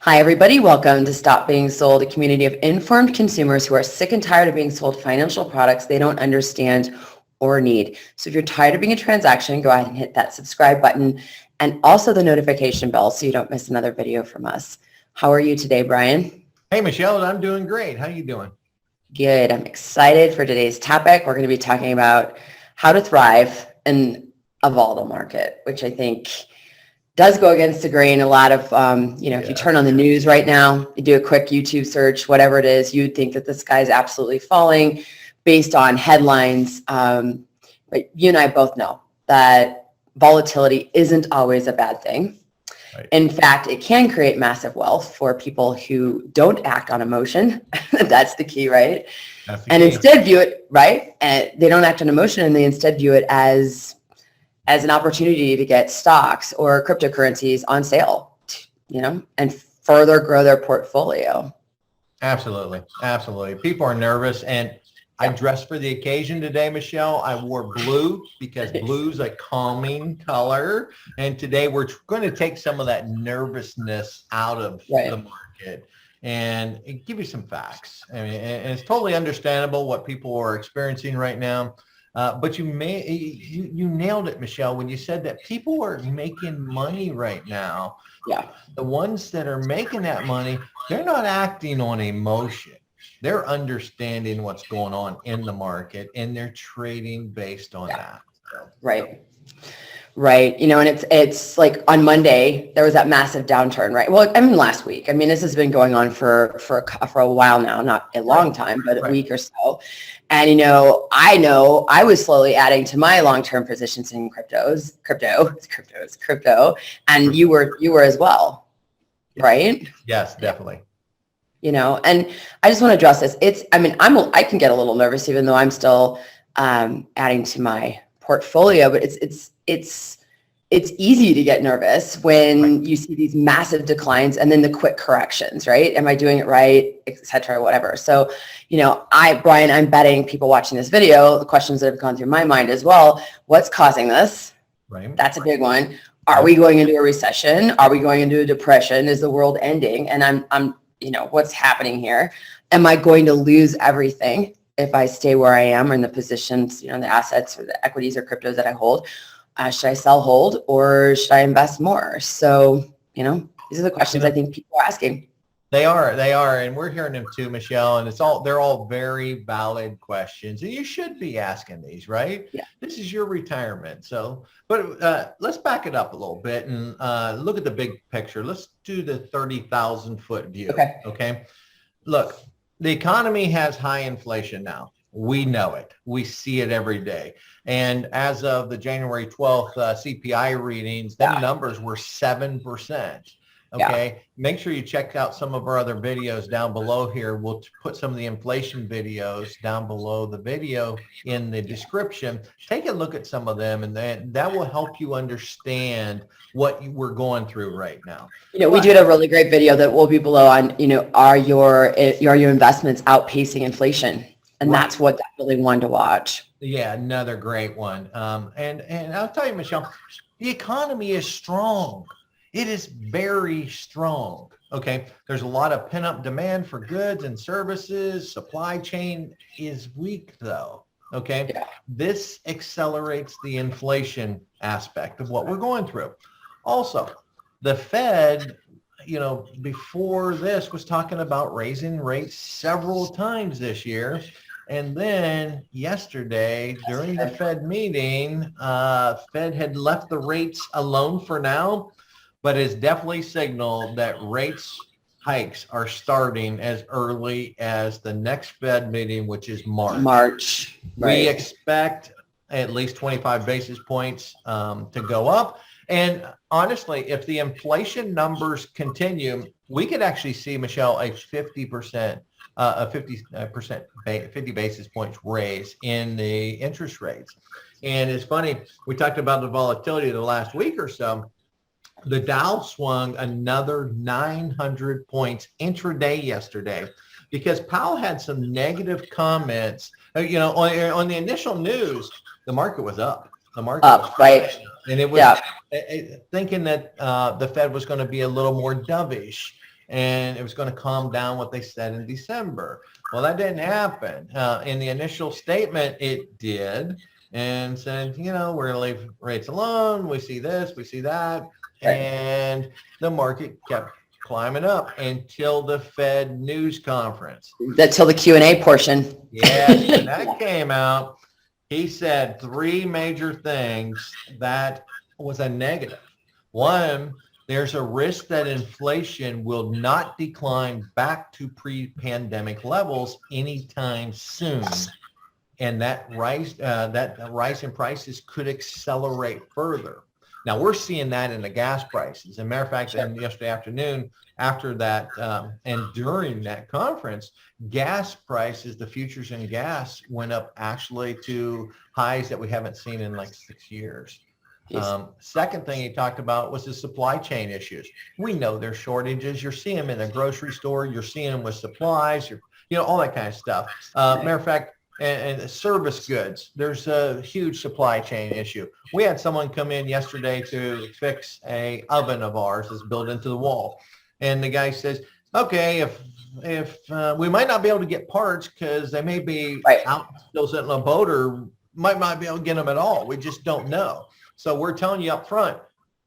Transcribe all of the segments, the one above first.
Hi, everybody. Welcome to Stop Being Sold, a community of informed consumers who are sick and tired of being sold financial products they don't understand or need. So if you're tired of being a transaction, go ahead and hit that subscribe button and also the notification bell so you don't miss another video from us. How are you today, Brian? Hey, Michelle, I'm doing great. How you doing? Good. I'm excited for today's topic. We're going to be talking about how to thrive in a volatile market, which I think does go against the grain. A lot of, if you turn on the news right now, you do a quick YouTube search, whatever it is, you'd think that the sky is absolutely falling based on headlines. But you and I both know that volatility isn't always a bad thing. Right. In fact, it can create massive wealth for people who don't act on emotion. That's the key, right? That's the and key. Instead view it, right? And they don't act on emotion and they instead view it as an opportunity to get stocks or cryptocurrencies on sale, and further grow their portfolio. Absolutely. Absolutely. People are nervous, and I dressed for the occasion today, Michelle. I wore blue because blue's a calming color. And today we're going to take some of that nervousness out of the market and give you some facts. I mean, and it's totally understandable what people are experiencing right now. But you nailed it, Michelle, when you said that people are making money right now. Yeah. The ones that are making that money, they're not acting on emotion. They're understanding what's going on in the market, and they're trading based on that. So, Right. And it's like on Monday, there was that massive downturn, right? Well, I mean, last week. I mean, this has been going on for a while now, not a long time, but a week or so. And, I know I was slowly adding to my long-term positions in crypto, and you were as well, right? Yes, definitely. And I just want to address this. I can get a little nervous even though I'm still adding to my portfolio, but it's easy to get nervous when you see these massive declines and then the quick corrections, right? Am I doing it right, et cetera, whatever. So, Brian, I'm betting people watching this video, the questions that have gone through my mind as well, what's causing this? Right. That's a big one. Are we going into a recession? Are we going into a depression? Is the world ending? And I'm what's happening here? Am I going to lose everything if I stay where I am or in the positions, the assets or the equities or cryptos that I hold? Should I sell, hold, or should I invest more? So, these are the questions I think people are asking. They are, and we're hearing them too, Michelle, and they're all very valid questions, and you should be asking these, right? Yeah. This is your retirement. So, but let's back it up a little bit and look at the big picture. Let's do the 30,000 foot view. Okay. Look, the economy has high inflation now. We know it. We see it every day. And as of the January 12th CPI readings, the numbers were 7%. Okay. Make sure you check out some of our other videos down below here. We'll put some of the inflation videos down below the video in the description. Take a look at some of them, and that will help you understand what we're going through right now. We did a really great video that will be below on, are your investments outpacing inflation? And that's what that really one to watch. Yeah, another great one. And I'll tell you, Michelle, the economy is strong. It is very strong. Okay. There's a lot of pent-up demand for goods and services. Supply chain is weak though. Okay. Yeah. This accelerates the inflation aspect of what we're going through. Also, the Fed, before this was talking about raising rates several times this year. And then yesterday during the Fed meeting, Fed had left the rates alone for now, but it's definitely signaled that rates hikes are starting as early as the next Fed meeting, which is March. We expect at least 25 basis points to go up. And honestly, if the inflation numbers continue, we could actually see, Michelle, a 50 basis points raise in the interest rates. And it's funny, we talked about the volatility the last week or so. The Dow swung another 900 points intraday yesterday because Powell had some negative comments. On the initial news, the market was up. The market was right. And it was thinking that the Fed was going to be a little more dovish. and it was going to calm down what they said in December. Well, that didn't happen. In the initial statement, it did, and said, we're going to leave rates alone. We see this, we see that. Right. And the market kept climbing up until the Fed news conference. Until the Q&A portion. Yes, when that came out, he said three major things that was a negative. One, there's a risk that inflation will not decline back to pre-pandemic levels anytime soon. And that rise in prices could accelerate further. Now, we're seeing that in the gas prices. As a matter of fact, yesterday afternoon, after that and during that conference, gas prices, the futures in gas went up actually to highs that we haven't seen in like 6 years. Second thing he talked about was the supply chain issues. We know there's shortages. You're seeing them in the grocery store. You're seeing them with supplies, all that kind of stuff. Matter of fact, and service goods, there's a huge supply chain issue. We had someone come in yesterday to fix a oven of ours that's built into the wall. And the guy says, okay, if we might not be able to get parts because they may be out still sitting on a boat, or might not be able to get them at all. We just don't know. So we're telling you up front,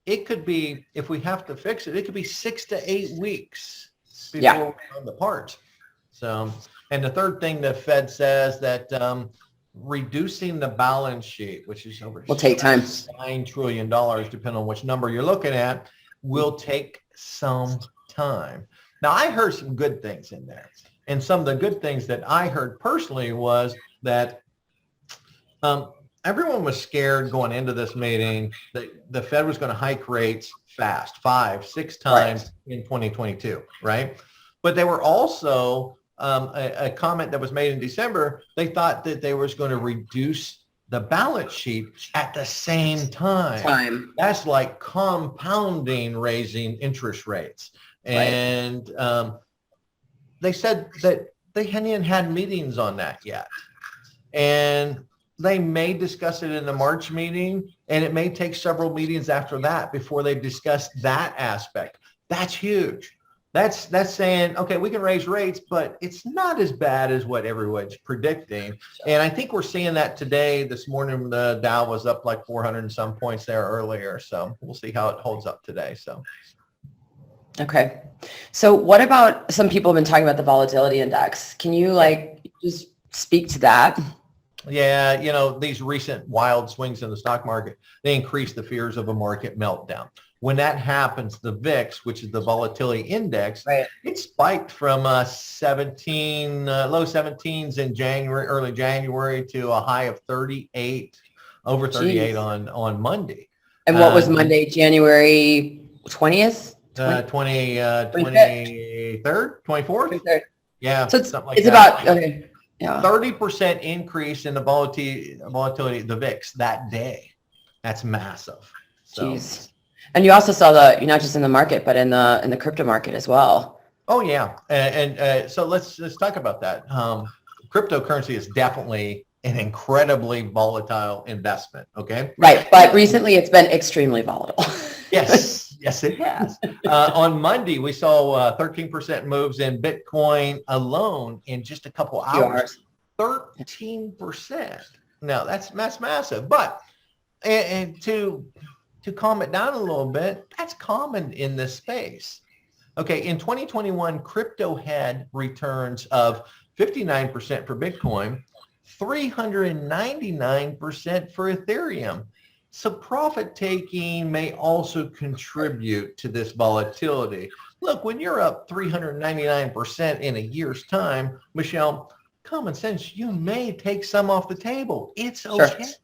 it could be, if we have to fix it, it could be 6 to 8 weeks before we own the parts. So, and the third thing the Fed says that reducing the balance sheet, which is over will take time. $9 trillion, depending on which number you're looking at, will take some time. Now, I heard some good things in there. And some of the good things that I heard personally was that everyone was scared going into this meeting that the Fed was going to hike rates fast, 5-6 times in 2022, right? But they were also, a comment that was made in December, they thought that they was going to reduce the balance sheet at the same time. That's like compounding raising interest rates. And they said that they hadn't even had meetings on that yet. And they may discuss it in the March meeting, and it may take several meetings after that before they discuss that aspect. That's huge. That's saying, okay, we can raise rates, but it's not as bad as what everyone's predicting. And I think we're seeing that today. This morning, the Dow was up like 400 and some points there earlier. So we'll see how it holds up today. So. Okay. So what about, some people have been talking about the volatility index. Can you just speak to that? Yeah, these recent wild swings in the stock market, they increase the fears of a market meltdown. When that happens, the VIX, which is the Volatility Index, it spiked from low 17s in January, early January, to a high of 38, over 38 on Monday. And what was Monday, January 20th? 23rd, 24th? Yeah, so it's something like that. About, okay. Yeah. 30% increase in the volatility, the VIX that day. That's massive. Jeez. And you also saw not just in the market, but in the crypto market as well. Oh yeah, and so let's talk about that. Cryptocurrency is definitely an incredibly volatile investment. Okay. Right, but recently it's been extremely volatile. Yes, it has. On Monday, we saw 13% moves in Bitcoin alone in just a couple hours. 13%. Now that's massive. But and to calm it down a little bit, that's common in this space. Okay, in 2021, crypto had returns of 59% for Bitcoin, 399% for Ethereum. So profit taking may also contribute to this volatility. Look, when you're up 399% in a year's time, Michelle, common sense, you may take some off the table. It's okay. Sure.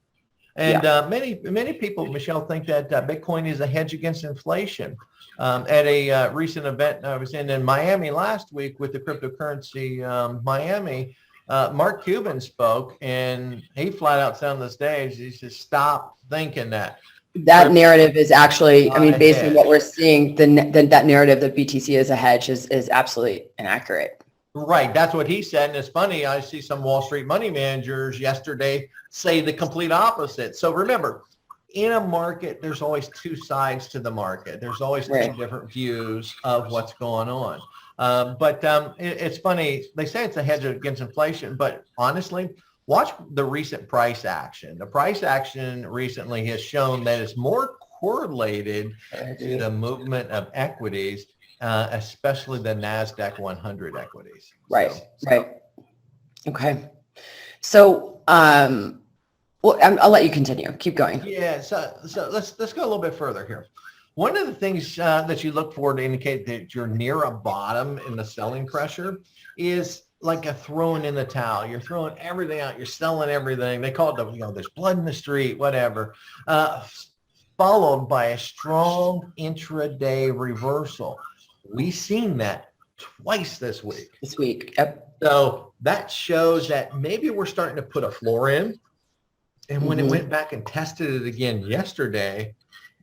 And many people, Michelle, think that Bitcoin is a hedge against inflation. At a recent event I was in Miami last week with the cryptocurrency Miami, Mark Cuban spoke, and he flat out said on the stage, he says, stop thinking that. That narrative is actually, based on what we're seeing, that narrative that BTC is a hedge is absolutely inaccurate. Right. That's what he said. And it's funny. I see some Wall Street money managers yesterday say the complete opposite. So remember, in a market, there's always two sides to the market. There's always two different views of what's going on. It's funny. They say it's a hedge against inflation, but honestly, watch the recent price action. The price action recently has shown that it's more correlated to the movement of equities, especially the NASDAQ 100 equities. Right. Okay. So, well, I'll let you continue. Keep going. Yeah. So let's go a little bit further here. One of the things that you look for to indicate that you're near a bottom in the selling pressure is like a throwing in the towel. You're throwing everything out. You're selling everything. They call it there's blood in the street, whatever. Followed by a strong intraday reversal. We've seen that twice this week. Yep. So that shows that maybe we're starting to put a floor in. And when it went back and tested it again yesterday,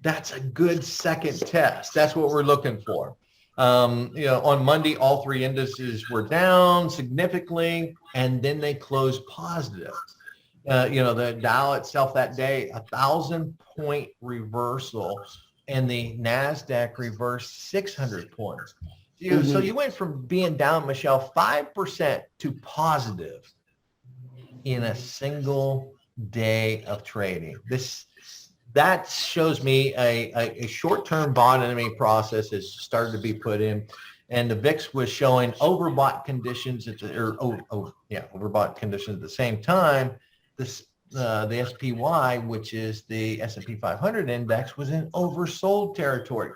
that's a good second test. That's what we're looking for. On Monday, all three indices were down significantly, and then they closed positive. The Dow itself that day, 1,000-point reversal, and the NASDAQ reversed 600 points. So you went from being down, Michelle, 5% to positive in a single day of trading. That shows me a short-term bottoming process has started to be put in, and the VIX was showing overbought conditions overbought conditions at the same time. The SPY, which is the S&P 500 index, was in oversold territory.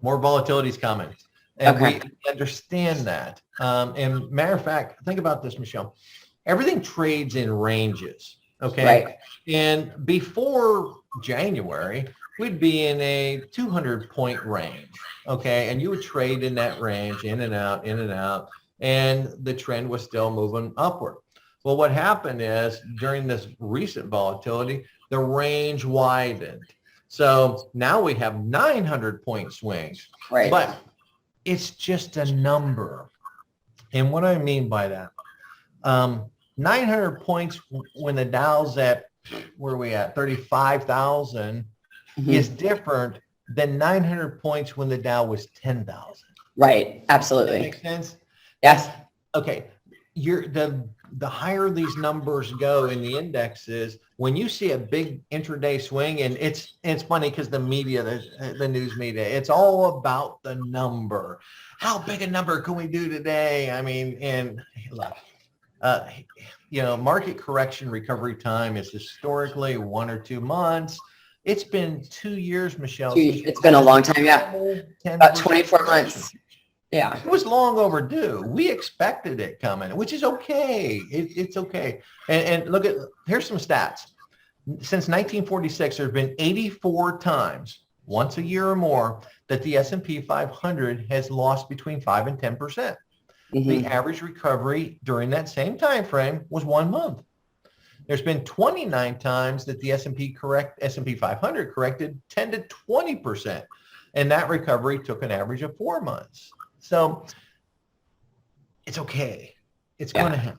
More volatility is coming, and we understand that. And matter of fact, think about this, Michelle. Everything trades in ranges. Okay. Right. And before January, we'd be in a 200-point range. Okay. And you would trade in that range, in and out, and the trend was still moving upward. Well, what happened is during this recent volatility, the range widened. So now we have 900-point swings. Right. But it's just a number. And what I mean by that, 900 points when the Dow's at, where are we at, 35,000 is different than 900 points when the Dow was 10,000. Right. Absolutely. That makes sense? Yes. Okay. The higher these numbers go in the indexes, when you see a big intraday swing, and it's funny because the media, the news media, it's all about the number. How big a number can we do today? I mean, and look, market correction recovery time is historically 1 or 2 months. It's been 2 years, Michelle. It's been a long time. Yeah. About 24 months. Yeah. It was long overdue. We expected it coming, which is okay. It's okay. And look here's some stats. Since 1946, there have been 84 times, once a year or more, that the S&P 500 has lost between 5 and 10%. The average recovery during that same time frame was 1 month. There's been 29 times that the S&P 500 corrected 10 to 20%, and that recovery took an average of 4 months. So it's okay. It's going to happen.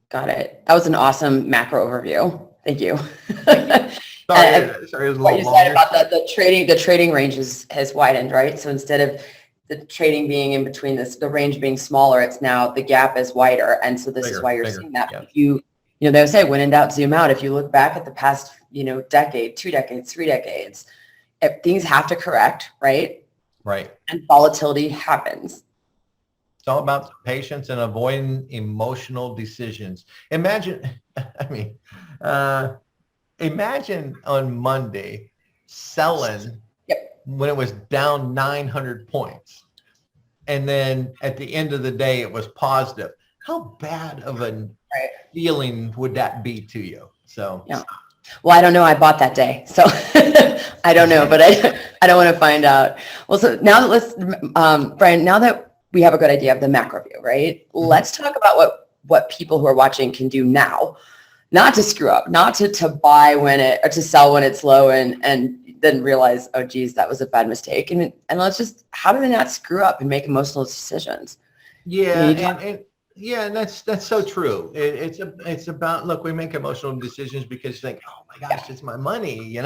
Got it. That was an awesome macro overview. Thank you. Sorry, it was a little what you said about the trading range has widened, right? So instead of the trading being in between the range being smaller, it's now the gap is wider. And so this is why you're seeing that. Yeah. If they would say, when in doubt, zoom out. If you look back at the past, decade, 2 decades, 3 decades, things have to correct, right? Right. And volatility happens. It's all about patience and avoiding emotional decisions. Imagine on Monday selling when it was down 900 points. And then at the end of the day, it was positive. How bad of a feeling would that be to you? So, yeah. Well, I don't know. I bought that day, so I don't know, but I don't want to find out. Well, so now Brian, now that we have a good idea of the macro view, right? Let's talk about what people who are watching can do now, not to screw up, not to buy or to sell when it's low and then realize, oh geez, that was a bad mistake. And let's just, how do they not screw up and make emotional decisions? Yeah. And Yeah, and that's so true. It's about, look, we make emotional decisions because you think, oh my gosh, it's my money,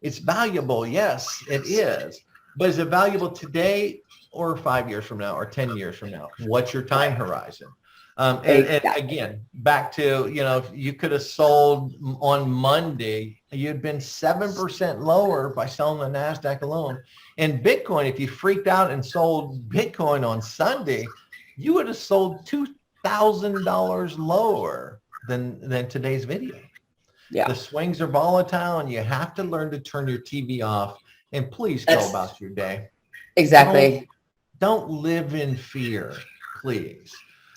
it's valuable. Yes, it is. But is it valuable today or 5 years from now or 10 years from now? What's your time horizon? And again, back to, you could have sold on Monday, you'd been 7% lower by selling the NASDAQ alone. And Bitcoin, if you freaked out and sold Bitcoin on Sunday, you would have sold $2,000 lower than today's video. Yeah. The swings are volatile, and you have to learn to turn your TV off and please go about your day. Exactly. Don't live in fear, please.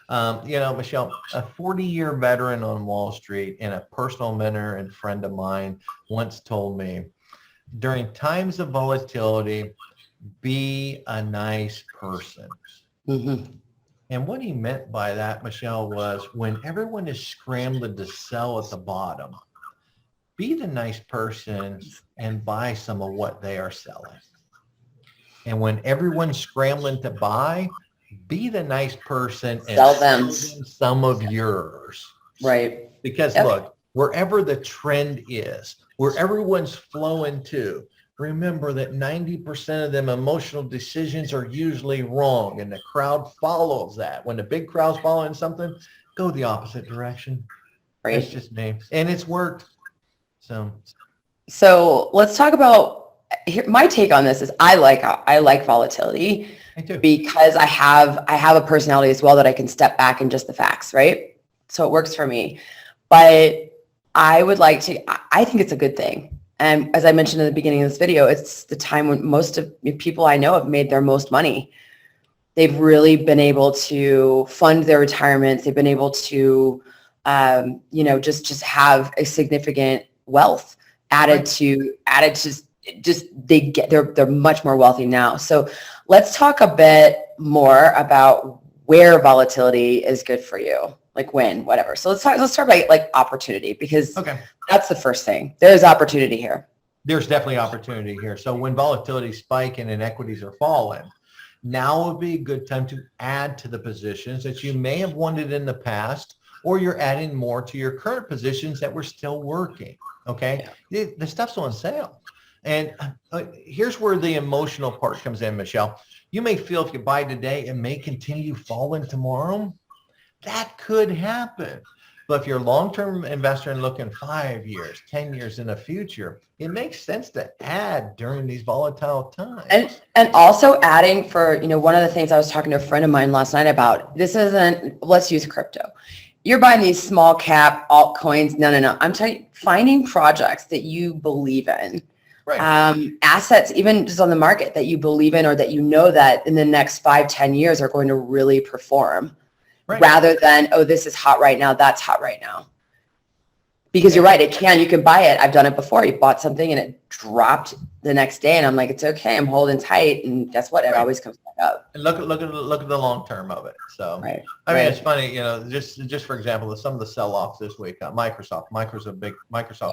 Michelle, a 40-year veteran on Wall Street and a personal mentor and friend of mine once told me, during times of volatility, be a nice person. Mm-hmm. And what he meant by that, Michelle, was when everyone is scrambling to sell at the bottom, be the nice person and buy some of what they are selling. And when everyone's scrambling to buy, be the nice person and sell them some of yours. Right. Because look, wherever the trend is, where everyone's flowing to, remember that 90% of them emotional decisions are usually wrong, and the crowd follows that. When the big crowd's following something, go the direction. Right. That's just me. And it's worked. So let's talk about, my take on this is I like volatility because I have a personality as well that I can step back and just the facts, right? So it works for me. But I think it's a good thing. And as I mentioned in the beginning of this video, it's the time when most of the people I know have made their most money. They've really been able to fund their retirements. They've been able to, just have a significant wealth added to they're much more wealthy now. So let's talk a bit more about where volatility is good for you, like when, whatever. So let's start by like opportunity, because that's the first thing. There's opportunity here. There's definitely opportunity here. So when volatility is spiking and equities are falling, now would be a good time to add to the positions that you may have wanted in the past, or you're adding more to your current positions that were still working. Okay. Yeah. The stuff's on sale. And here's where the emotional part comes in, Michelle. You may feel if you buy today, it may continue falling tomorrow. That could happen. But if you're a long-term investor and looking 5 years, 10 years in the future, it makes sense to add during these volatile times. And also adding for, one of the things I was talking to a friend of mine last night about, let's use crypto. You're buying these small cap altcoins. No. I'm telling you, finding projects that you believe in. Right. Assets, even just on the market that you believe in, or that that in the next 5-10 years are going to really perform, rather than, oh, this is hot right now, that's hot right now. Because you're right, you can buy it. I've done it before. You bought something and it dropped the next day, and I'm like, it's okay, I'm holding tight, and guess what? It always comes back up. And look at the long term of it. So I mean, it's funny, just for example, some of the sell-offs this week. Microsoft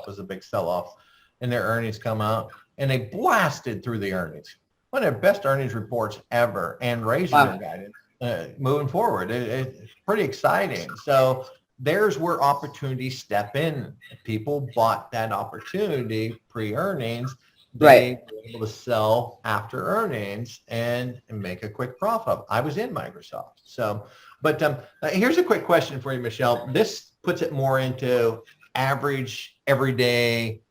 was a big sell-off, and their earnings come out, and they blasted through the earnings. One of their best earnings reports ever, and raising their guidance moving forward. It's pretty exciting. So there's where opportunities step in. People bought that opportunity pre-earnings. They were able to sell after earnings and make a quick profit. I was in Microsoft. So, but here's a quick question for you, Michelle. This puts it more into average, everyday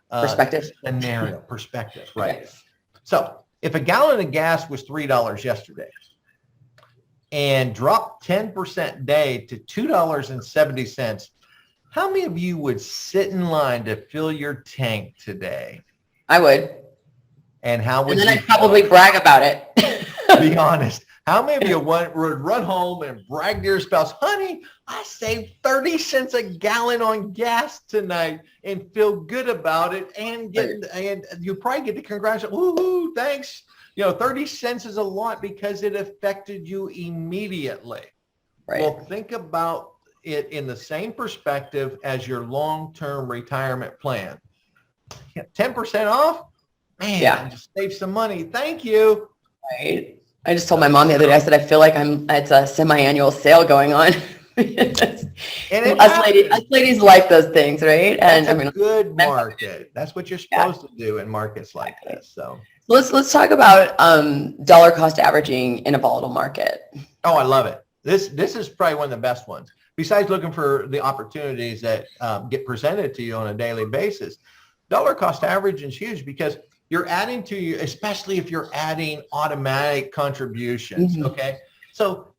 perspective. Scenario perspective, right? Okay. So if a gallon of gas was $3 yesterday and dropped 10% day to $2.70, how many of you would sit in line to fill your tank today? I would. And how would And then I'd probably brag about it. Be honest. How many of you would run home and brag to your spouse, honey, I saved 30 cents a gallon on gas tonight, and feel good about it, and and you probably get to congratulate, woohoo, thanks. 30 cents is a lot because it affected you immediately. Right. Well, think about it in the same perspective as your long-term retirement plan. 10% off? Man, just save some money. Thank you. Right. I just told my mom the other day, I said, I feel like it's a semi-annual sale going on. And Us ladies like those things, right? That's And a good market. That's what you're supposed to do in markets like this. So let's talk about dollar cost averaging in a volatile market. oh, I love it. This is probably one of the best ones. Besides looking for the opportunities that get presented to you on a daily basis, dollar cost averaging is huge because you're adding to you, especially if you're adding automatic contributions. Okay, so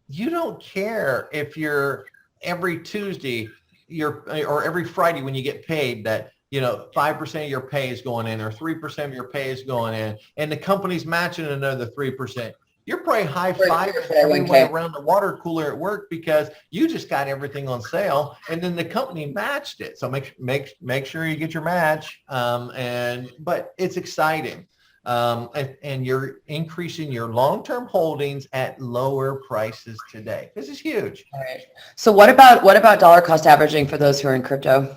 you don't care if you're every Tuesday or every Friday when you get paid that 5% of your pay is going in or 3% of your pay is going in and the company's matching another 3%. You're probably high-fiving everyone around the water cooler at work because you just got everything on sale and then the company matched it. So make sure you get your match. But it's exciting. And you're increasing your long-term holdings at lower prices today. This is huge. All right. So what about dollar cost averaging for those who are in crypto?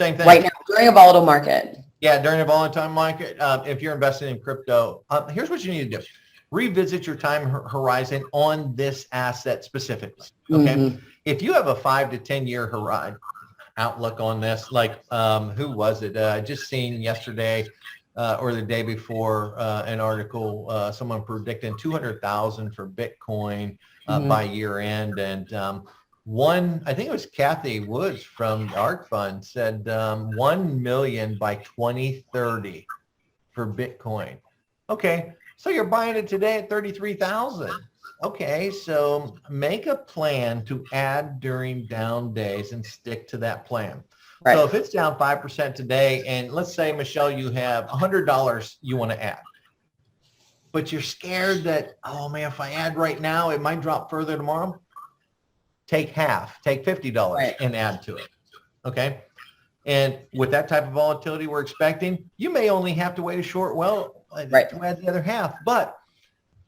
Same thing. Right now, during a volatile market. Yeah, during a volatile market, if you're investing in crypto, here's what you need to do. Revisit your time horizon on this asset specifically. Okay. If you have a 5 to 10 year horizon outlook on this, like who was it? I just seen yesterday or the day before an article, someone predicting 200,000 for Bitcoin by year end. And I think it was Kathy Woods from the ARK Fund said 1 million by 2030 for Bitcoin. Okay. So you're buying it today at 33,000. Okay, so make a plan to add during down days and stick to that plan. Right. So if it's down 5% today, and let's say, Michelle, you have $100 you want to add, but you're scared that, oh man, if I add right now, it might drop further tomorrow. Take half, take $50 and add to it. Okay. And with that type of volatility we're expecting, you may only have to wait a short while to add the other half. But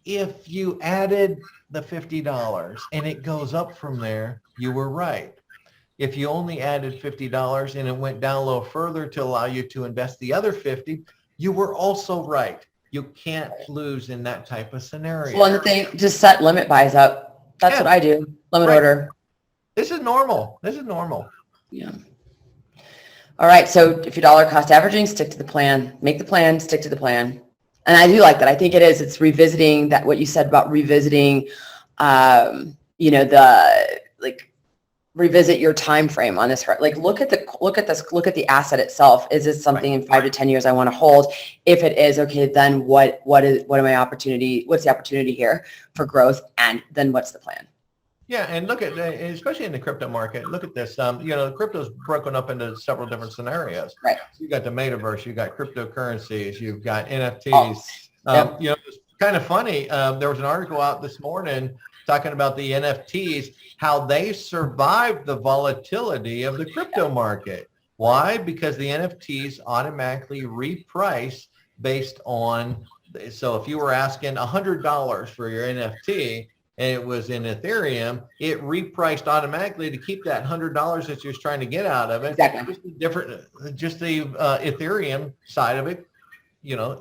if you added the $50 and it goes up from there, you were right. If you only added $50 and it went down a little further to allow you to invest the other 50, you were also right. You can't lose in that type of scenario. One thing, just set limit buys up. That's what I do. Limit order. This is normal. Yeah. All right. So if you're dollar cost averaging, stick to the plan. Make the plan, stick to the plan. And I do like that. I think it is. It's revisiting that what you said about revisiting, revisit your time frame on this. Like look at the asset itself. Is this something in 5 to 10 years I want to hold? If it is, okay, then what's the opportunity here for growth? And then what's the plan? Yeah, and look at, especially in the crypto market, look at this. Crypto's broken up into several different scenarios. Right. You got the metaverse, you got cryptocurrencies, you've got NFTs. It's kind of funny. There was an article out this morning talking about the NFTs, how they survived the volatility of the crypto market. Why? Because the NFTs automatically reprice based on, so if you were asking $100 for your NFT, and it was in Ethereum, it repriced automatically to keep that $100 that you're trying to get out of it. Exactly. Just the Ethereum side of it,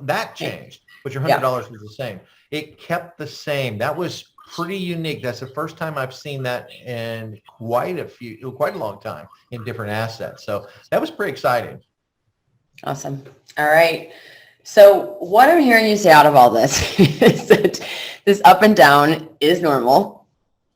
that changed, but your $100 was the same. It kept the same. That was pretty unique. That's the first time I've seen that in quite a long time in different assets. So that was pretty exciting. Awesome. All right. So what I'm hearing you say out of all this is that this up and down is normal.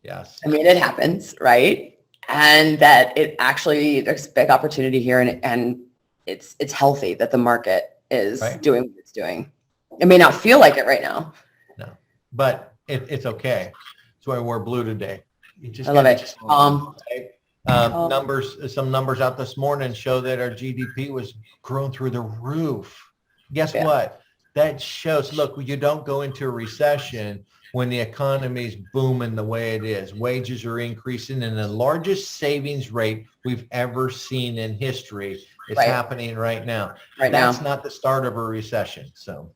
Yes. I mean, it happens, right? And that there's a big opportunity here, and it's healthy that the market is doing what it's doing. It may not feel like it right now. No, but it's okay. That's why I wore blue today. I love it. Some numbers out this morning show that our GDP was growing through the roof. Guess what? That shows, look, you don't go into a recession when the economy is booming the way it is. Wages are increasing, and the largest savings rate we've ever seen in history is happening right now. That's not the start of a recession. So,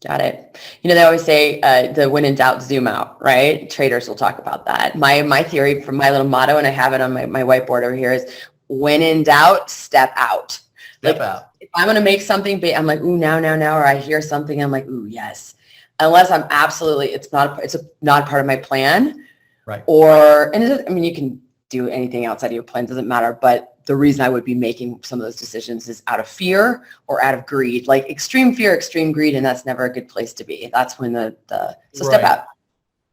got it. They always say the when in doubt, zoom out, right? Traders will talk about that. My theory from my little motto, and I have it on my whiteboard over here, is when in doubt, step out. Step out. If I'm going to make something big, I'm like, ooh, now, or I hear something, I'm like, ooh, yes. unless I'm absolutely, it's not part of my plan. Right. I mean, you can do anything outside of your plan, doesn't matter. But the reason I would be making some of those decisions is out of fear or out of greed, like extreme fear, extreme greed. And that's never a good place to be. That's when so step out,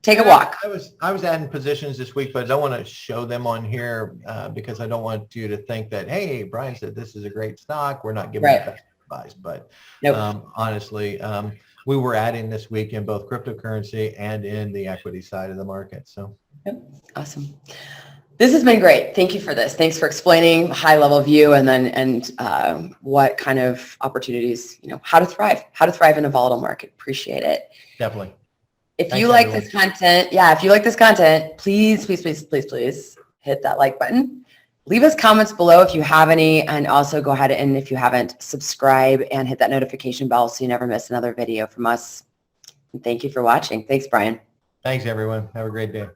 take a walk. I was adding positions this week, but I don't want to show them on here because I don't want you to think that, hey, Brian said this is a great stock. We're not giving Right. best advice. But Nope. honestly, we were adding this week in both cryptocurrency and in the equity side of the market. So Awesome. This has been great. Thank you for this. Thanks for explaining high level view and what kind of opportunities, how to thrive in a volatile market. Appreciate it. definitely. If Thanks, you like everyone. this content, if you like this content, please hit that like button. Leave us comments below if you have any, and also go ahead and if you haven't, subscribe and hit that notification bell so you never miss another video from us. And thank you for watching. Thanks, Brian. Thanks, everyone. Have a great day.